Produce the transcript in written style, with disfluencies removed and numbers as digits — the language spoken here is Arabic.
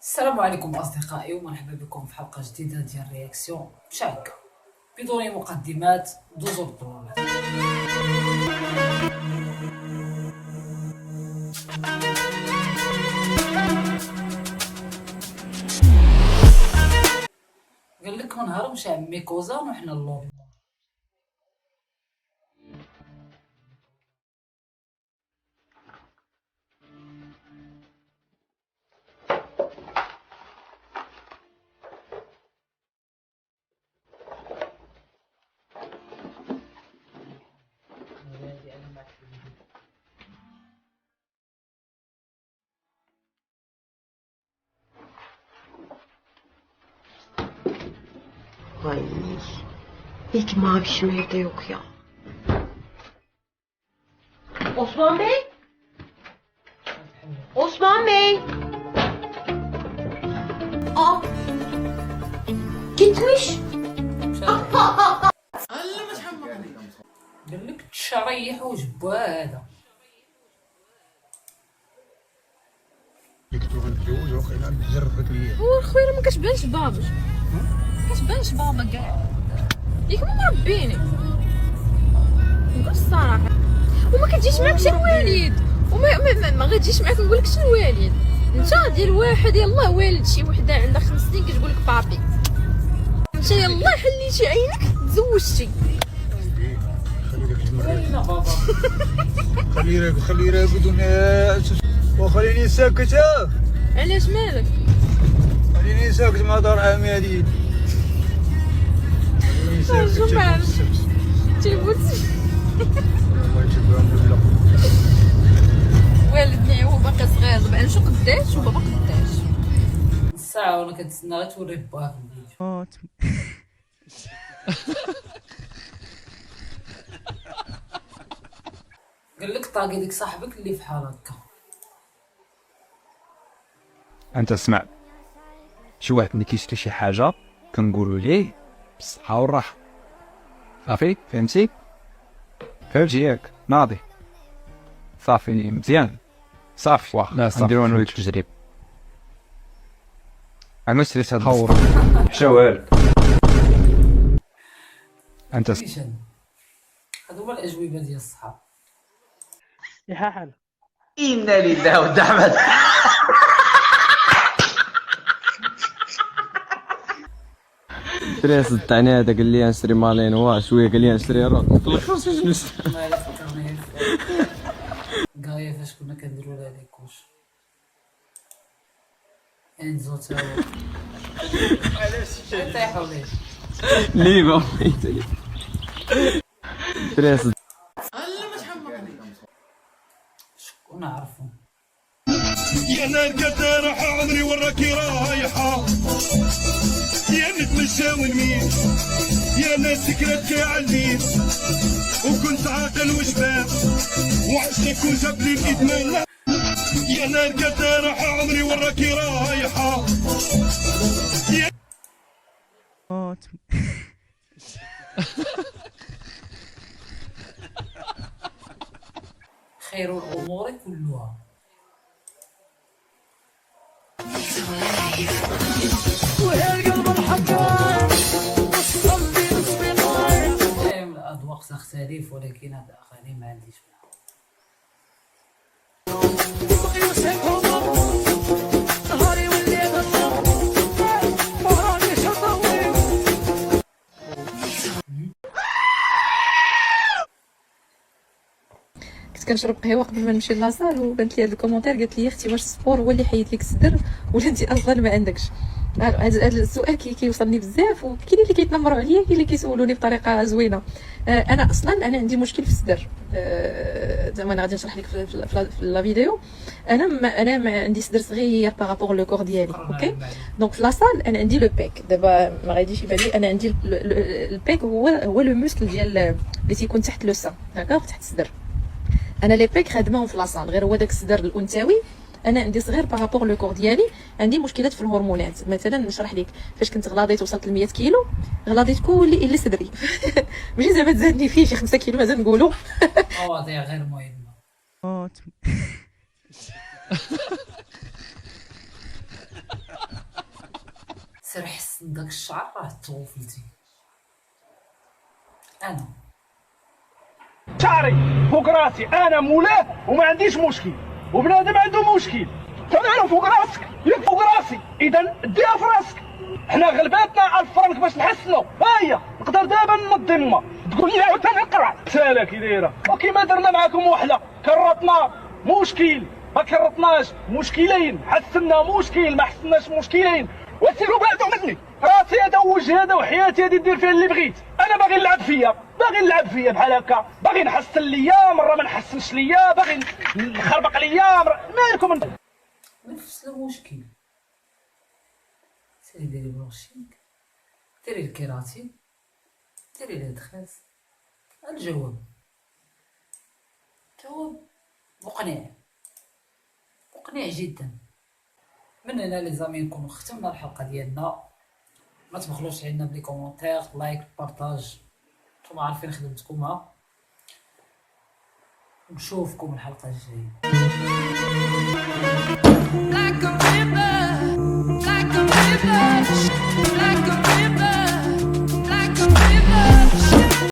السلام عليكم أصدقائي ومرحبا بكم في حلقة جديدة ديال رياكسيون شاكة بدون مقدمات دوزو الطلبات. قال لك من نهار مشى عمي كوزان وحنا اللوبي. Ay, iyi ki Mavişim evde yok ya. Osman Bey? Osman Bey? Aa, gitmiş. قال لك تشريح وجبوه هذا. هو خويا ما كتبانش بابا كتبانش بابا كاع ياك هما مربيني نقول الصراحه وما كتجيش معاك حتى الوالد وما غتجيش معاك نقول لك شنو الوالد انت ديال واحد يلاه والد شي وحده عندها 5 سنين كتقول لك بابي انت يلاه حليتي عينك تزوجتي وين بابا؟ خلي راقد وخليني ساكت. علاش مالك خليني ساكت مع دار عامي هادي. شو معنا تيبوت والدني هو باقي صغير دابا نشوف قداش وبابا قداش الساعة وانا كنتسنى غير توري باها في الفيديو. قال لك طاقي ديك صاحبك اللي في حال هكا. انت اسمع، شي واحد ملي كيشري شي حاجه كنقولوا ليه بالصحه والراحه، صافي فهمتي ياك ناضي صافي مزيان صافي. واخا نديرو انا وياك تجريب. انا شريت هاد الصور شوال انت كيشان هادو هما الاجوبه ديال الصحاب. إنا لله ودعمت. شري صدعني هذا قال لي نشري مالين واش شويه قال لي نشري راه في الاخر شنو ما فكرني كايا فاش كنا كنديرو لها لي كوش انزو تا علاش طيحوا ليه لي بغيت لي شري شكون عرفو. يا نار راح عمري وراكي رايحة يا نتمشى ونميل يا ناس سكرتك عليل وكنت عاقل وشباب وعشتك وجاب لي الإدمان. يا نار راح عمري وراكي رايحة خير الامور كلها. الأذواق تختلف ولكن هذا أغاني ما عنديش معها. كنت كنشرب قهوه قبل ما نمشي لاصال وبانت لي هاد الكومونتير قالت لي اختي واش السبور هو اللي حيد لك الصدر ولا انت اصلا ما عندكش. هذا السؤال كيوصلني بزاف وكاين اللي كيتنمروا عليا كاين اللي كيسولوني بطريقه زوينه. انا اصلا عندي مشكل في الصدر. زعما انا غادي نشرح لك في لا فيديو. انا ما عندي صدر صغير بارابور لو كور ديالي. اوكي دونك في لاصال انا عندي لو بيك. دابا ما غاديش يبان لي انا عندي البيك هو لو موسكل ديال اللي تيكون تحت لو سان داكوغ تحت الصدر. انا لي بيك خادماهم في لاصال غير هو داك الصدر الانثوي انا عندي صغير بارابور لو كور ديالي. عندي مشكلات في الهرمونات. مثلا نشرح لك فاش كنت غلاضيت وصلت ل 100 كيلو غلاضيت كلي الا صدري ماشي زعما تزادني فيه شي 5 كيلو مازال نقولوا مواضيع غير مهمه. سير حسن داك الشعر راه توفلتي. انا شعري فوق راسي، انا مولاه وما عنديش مشكل، وبنادم عنده مشكل. انا فوق راسك ياك فوق راسي، اذا ديها في راسك. حنا غلباتنا 1000 فرنك باش نحسنوا، ها هي نقدر دابا ننظم. تقول لي عاوتاني نقرا سالا كي دايره، وكيما درنا معاكم وحده كرطنا مشكل ما كرطناش مشكلين، حسنا مشكل ما حسناش مشكلين. وسيروا بعدوا مني، راسي هذا وجهي هذا وحياتي هذه دير فيها اللي بغيت. انا باغي نلعب فيا بحال هكا، باغي نحسن ليا مره ما نحسنش ليا، باغي نخربق ليا مالكم نفس المشكل. سيري ديري بلوشينغ، ديري الكيراتين، ديري الادخاس. الجواب مقنع جدا. من هنا لي زامي نكونوا ختمنا الحلقه ديالنا. ما تبخلوش علينا بلي كومونتير، لايك، بارطاج. نتوما عارفين خدمتكم ها. نشوفكم الحلقه الجايه. Like a river, like a river, like a river.